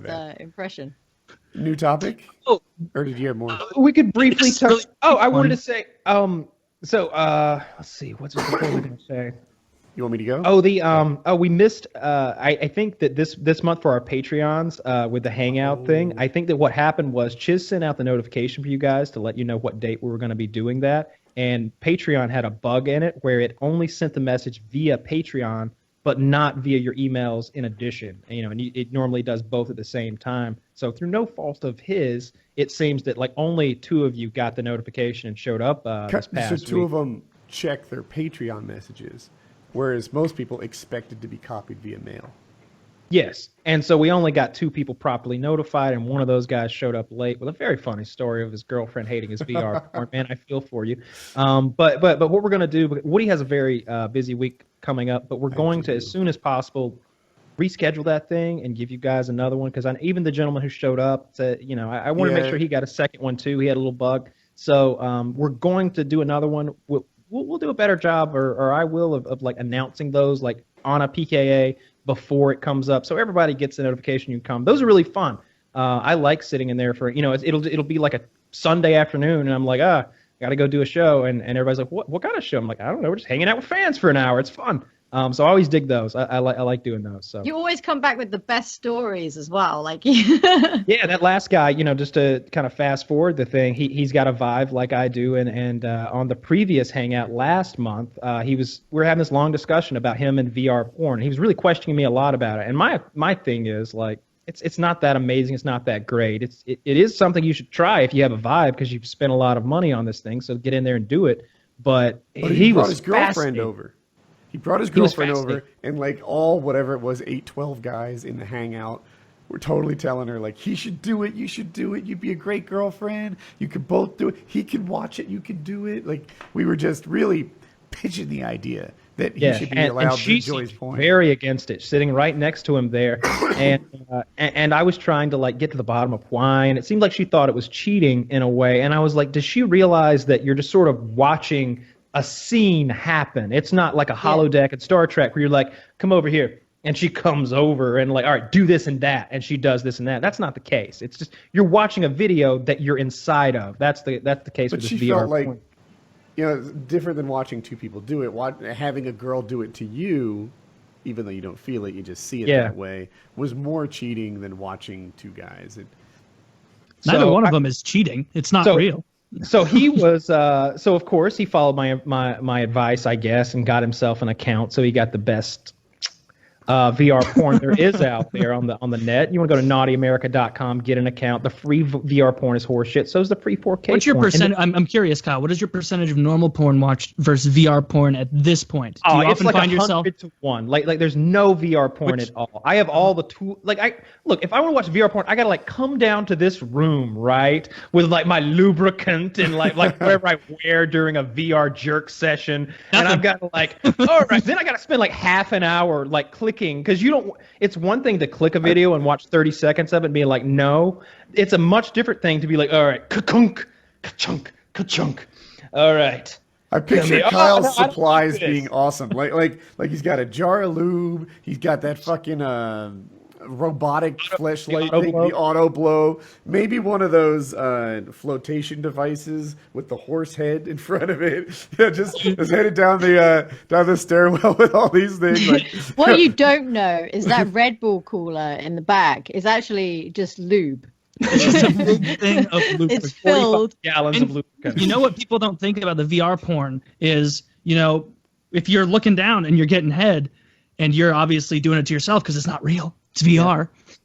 impression. New topic? Oh, or did you have more? We could briefly touch. I wanted to say. Let's see. What was I going to say? You want me to go? We missed. I think that this month for our Patreons with the Hangout thing. I think that what happened was Chiz sent out the notification for you guys to let you know what date we were going to be doing that, and Patreon had a bug in it where it only sent the message via Patreon, but not via your emails in addition. And it normally does both at the same time. So through no fault of his, it seems that like only 2 of you got the notification and showed up this past week. So 2 of them checked their Patreon messages, whereas most people expected to be copied via mail. Yes, and so we only got 2 people properly notified, and one of those guys showed up late with a very funny story of his girlfriend hating his VR porn. Man, I feel for you. But what we're going to do, Woody has a very busy week coming up, but we're going to, as soon as possible, reschedule that thing and give you guys another one, because even the gentleman who showed up said, I want to make sure he got a second one too. He had a little bug. So we're going to do another one. We'll do a better job, or I will, of like announcing those like on a PKA before it comes up, so everybody gets the notification you come. Those are really fun. I like sitting in there for it'll be like a Sunday afternoon, and I'm like, got to go do a show, and everybody's like, what kind of show? I'm like, I don't know, we're just hanging out with fans for an hour. It's fun. So I always dig those. I like doing those. So you always come back with the best stories as well. Like yeah, that last guy, just to kind of fast forward the thing, he's got a vibe like I do, and on the previous hangout last month, we were having this long discussion about him and VR porn. He was really questioning me a lot about it, and my thing is like, it's not that amazing, it's not that great. It is something you should try if you have a vibe, because you've spent a lot of money on this thing, so get in there and do it. But he brought was his girlfriend over. He brought his girlfriend over, and like whatever it was, 8-12 guys in the hangout were totally telling her like, he should do it, you should do it, you'd be a great girlfriend, you could both do it, he can watch it, you could do it. Like, we were just really pitching the idea that he should be allowed to enjoy his porn. Very against it, sitting right next to him there, and I was trying to like get to the bottom of why, and it seemed like she thought it was cheating in a way, and I was like, does she realize that you're just sort of watching a scene happen? It's not like a holodeck at Star Trek where you're like, come over here, and she comes over and like, all right, do this and that, and she does this and that. That's not the case. It's just you're watching a video that you're inside of. That's the case with this VR. But she felt like, different than watching 2 people do it. Having a girl do it to you, even though you don't feel it, you just see it that way, was more cheating than watching 2 guys. Neither one of them is cheating. It's not real. So he was, so of course he followed my advice, I guess, and got himself an account. So he got the best VR porn there is out there on the net. You want to go to naughtyamerica.com, get an account. The free VR porn is horseshit. So is the free 4K. What's your percent? I'm curious, Kyle. What is your percentage of normal porn watched versus VR porn at this point? Do you often like find yourself 100-1? Like there's no VR porn at all. I have all the tools. Like if I want to watch VR porn, I gotta like come down to this room, right, with like my lubricant and like whatever I wear during a VR jerk session, and I've got to like, all right, then I gotta spend like half an hour like clicking, because you don't. It's one thing to click a video and watch 30 seconds of it and be like, no. It's a much different thing to be like, all right, ka-kunk, ka-chunk, ka-chunk. All right. I picture Kyle's supplies being awesome. Like he's got a jar of lube. He's got that fucking robotic fleshlight thing, the auto blow. Maybe one of those flotation devices with the horse head in front of it. Yeah, just headed down the stairwell with all these things. Like, what you don't know is that Red Bull cooler in the back is actually just lube. It's just a big thing of lubricant. It's filled. Gallons of lubricant. You know what people don't think about the VR porn is, if you're looking down and you're getting head, and you're obviously doing it to yourself because it's not real, it's VR. Yeah.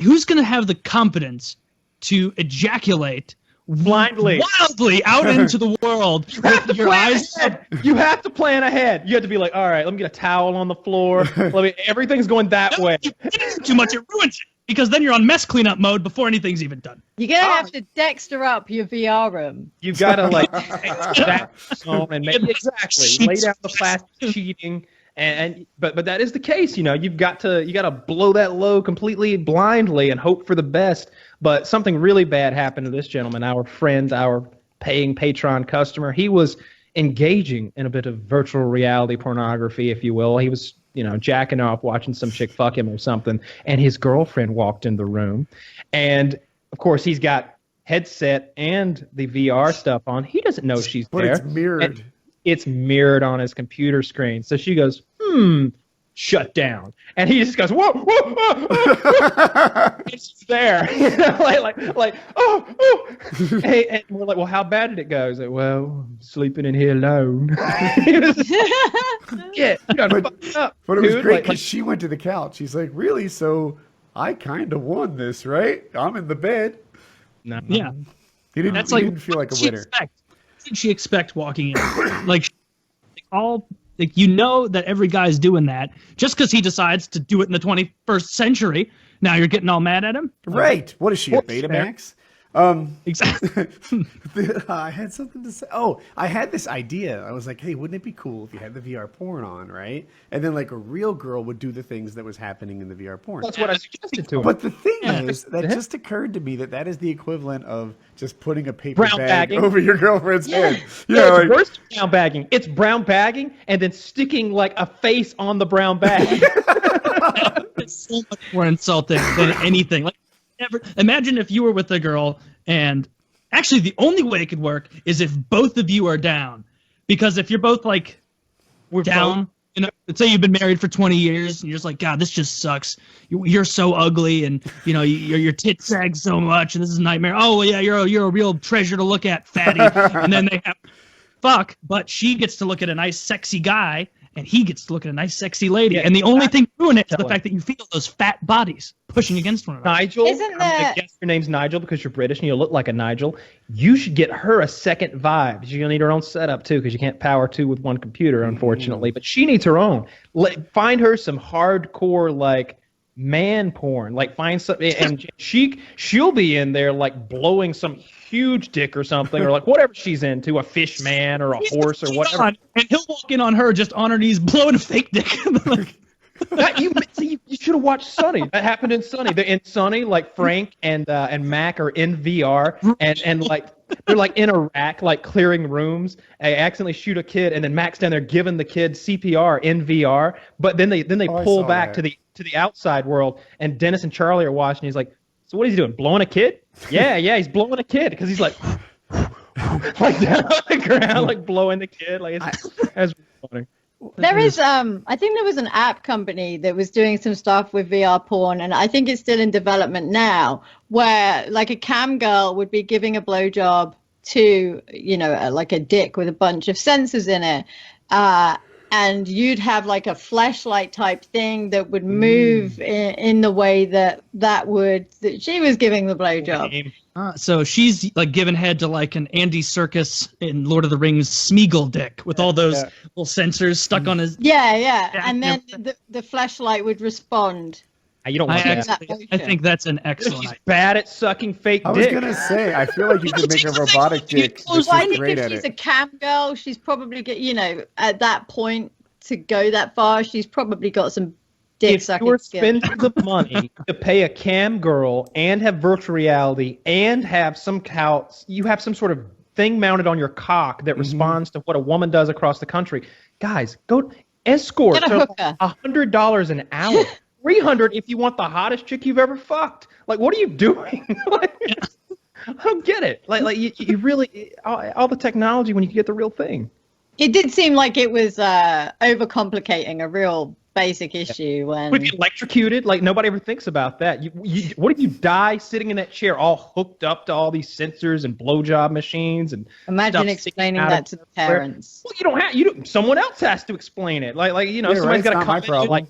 Who's going to have the competence to ejaculate blindly, wildly out into the world with your eyes? You have to plan ahead. You have to be like, all right, let me get a towel on the floor. Everything's going that way. You do too much, it ruins it. Because then you're on mess cleanup mode before anything's even done. You're going to have to Dexter up your VR room. You've got to like that and make exactly lay down the plastic cheating. But that is the case, you've got to blow that load completely blindly and hope for the best. But something really bad happened to this gentleman, our friend, our paying Patreon customer. He was engaging in a bit of virtual reality pornography, if you will. He was jacking off, watching some chick fuck him or something, and his girlfriend walked in the room, and of course he's got headset and the VR stuff on. He doesn't know she's but there. It's mirrored. And it's mirrored on his computer screen. So she goes, shut down. And he just goes, whoa, whoa, whoa, whoa. And she's there. Oh. And we're like, well, how bad did it go? He's like, well, I'm sleeping in here alone. Yeah, you done fucked up. But it was dude. great because she went to the couch. She's like, really? So I kind of won this, right? I'm in the bed. No. Yeah. He didn't feel like a winner. What did she expect walking in? like that every guy's doing that just because he decides to do it in the 21st century. Now you're getting all mad at him, right? What is she, a Betamax? Exactly. I had something to say. Oh, I had this idea. I was like, hey, wouldn't it be cool if you had the VR porn on, right? And then like a real girl would do the things that was happening in the VR porn. That's what I suggested to him. But the thing is, that just occurred to me that is the equivalent of just putting a paper Brown bag bagging. over your girlfriend's head. Yeah, it's worse than brown bagging. It's brown bagging and then sticking like a face on the brown bag. It's so much more insulting than anything. Like, imagine if you were with a girl, and actually the only way it could work is if both of you are down, because if you're both like down, let's say you've been married for 20 years, and you're just like, God, this just sucks. You're so ugly, and your tits sag so much, and this is a nightmare. Oh yeah, you're a real treasure to look at, fatty. And then they have fuck, but she gets to look at a nice sexy guy, and he gets to look at a nice sexy lady. And the only thing doing it is the fact that you feel those fat bodies pushing against one another. Nigel, I guess your name's Nigel because you're British and you look like a Nigel. You should get her a second vibe. She's going to need her own setup too because you can't power two with one computer, unfortunately. But she needs her own. Find her some hardcore, like, man porn. Like, find something, and she'll be in there, like, blowing some huge dick or something, or like whatever she's into, a fish man or a horse or whatever. And he'll walk in on her just on her knees blowing a fake dick. You should have watched Sunny. That happened in Sunny. They're in Sunny, like Frank and Mac are in VR and like they're like in Iraq, like clearing rooms. I accidentally shoot a kid, and then Mac's down there giving the kid CPR in VR. But then they pull back to the outside world, and Dennis and Charlie are watching. He's like, so what is he doing? Blowing a kid? Yeah, he's blowing a kid because he's like down on the ground, like blowing the kid. Like that's funny. There is, I think there was an app company that was doing some stuff with VR porn, and I think it's still in development now, where like a cam girl would be giving a blowjob to, like a dick with a bunch of sensors in it. And you'd have like a fleshlight type thing that would move in the way that she was giving the blowjob. So she's like giving head to like an Andy Serkis in Lord of the Rings Smeagol dick with all those little sensors stuck on his. Yeah. And then the fleshlight would respond. You don't want that. I think that's an excellent. She's bad at sucking fake dick. I was gonna say, I feel like you could make a robotic dick. I think if she's a cam girl, she's probably at that point to go that far, she's probably got some dick sucking skills. If you're spending the money to pay a cam girl and have virtual reality and have you have some sort of thing mounted on your cock that responds to what a woman does across the country, guys, go escorts are $100 an hour. $300 if you want the hottest chick you've ever fucked. Like, what are you doing? I don't get it. Like you really all the technology when you get the real thing. It did seem like it was overcomplicating a real basic issue. When would be electrocuted, like nobody ever thinks about that. What if you die sitting in that chair, all hooked up to all these sensors and blowjob machines and imagine explaining that to the parents. Well, you don't have someone else has to explain it. Somebody's got to come in, like.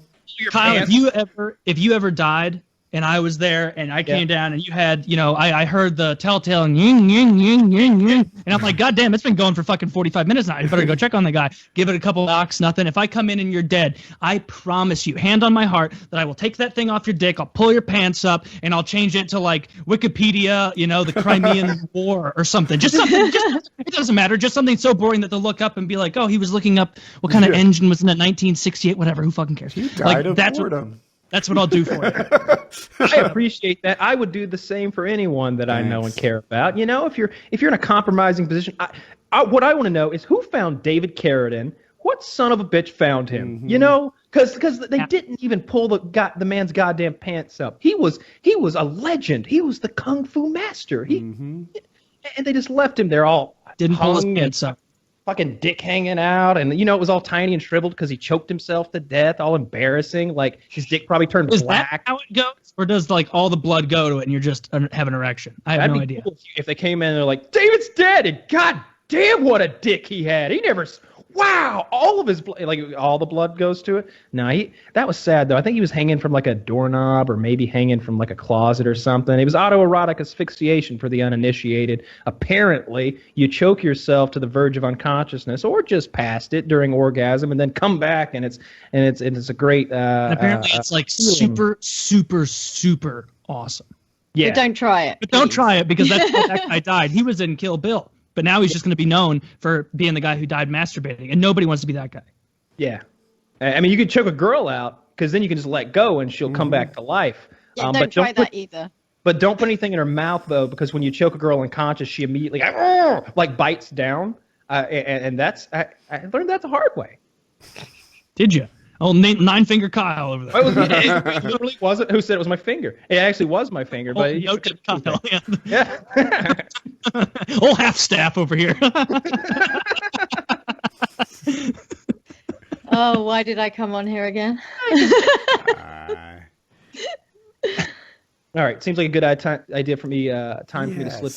Kyle, if you ever died and I was there and I came down and you had, I heard the telltale and I'm like, God damn, it's been going for fucking 45 minutes now. You better go check on the guy. Give it a couple knocks, nothing. If I come in and you're dead, I promise you, hand on my heart, that I will take that thing off your dick. I'll pull your pants up and I'll change it to like Wikipedia, the Crimean War or something. Just something. It doesn't matter. Just something so boring that they'll look up and be like, oh, he was looking up what kind of engine was in that 1968, whatever. Who fucking cares? He died of boredom. That's what I'll do for you. I appreciate that. I would do the same for anyone that I know and care about. If you're in a compromising position, what I want to know is who found David Carradine, what son of a bitch found him? You know, because they didn't even pull the man's goddamn pants up. He was a legend. He was the kung fu master. And they just left him there all Didn't pull his hung pants up. fucking dick hanging out, and it was all tiny and shriveled because he choked himself to death, all embarrassing. Like his dick probably turned Is black. that how it goes, or does like all the blood go to it and you're just have an erection? I have That'd no be idea. cool if they came in and they're like, David's dead, and god damn what a dick he had. He never. Wow, all of his all the blood goes to it. No, that was sad though. I think he was hanging from like a doorknob or maybe hanging from like a closet or something. It was autoerotic asphyxiation for the uninitiated. Apparently, you choke yourself to the verge of unconsciousness or just past it during orgasm and then come back and it's a great. And apparently, it's like super, super, super awesome. Yeah. But don't try it. But don't try it because that's how that guy died. He was in Kill Bill. But now he's just going to be known for being the guy who died masturbating, and nobody wants to be that guy. Yeah. I mean, you could choke a girl out because then you can just let go and she'll come back to life. Yeah, don't try that either. But don't put anything in her mouth, though, because when you choke a girl unconscious, she immediately like bites down. And that's I learned that the hard way. Did you? Oh, Nine-Finger Kyle over there. It literally wasn't. Who said it was my finger? It actually was my finger. But Kyle. Yeah. Whole half staff over here. Oh, why did I come on here again? All right. Seems like a good idea for me. Time for me to slip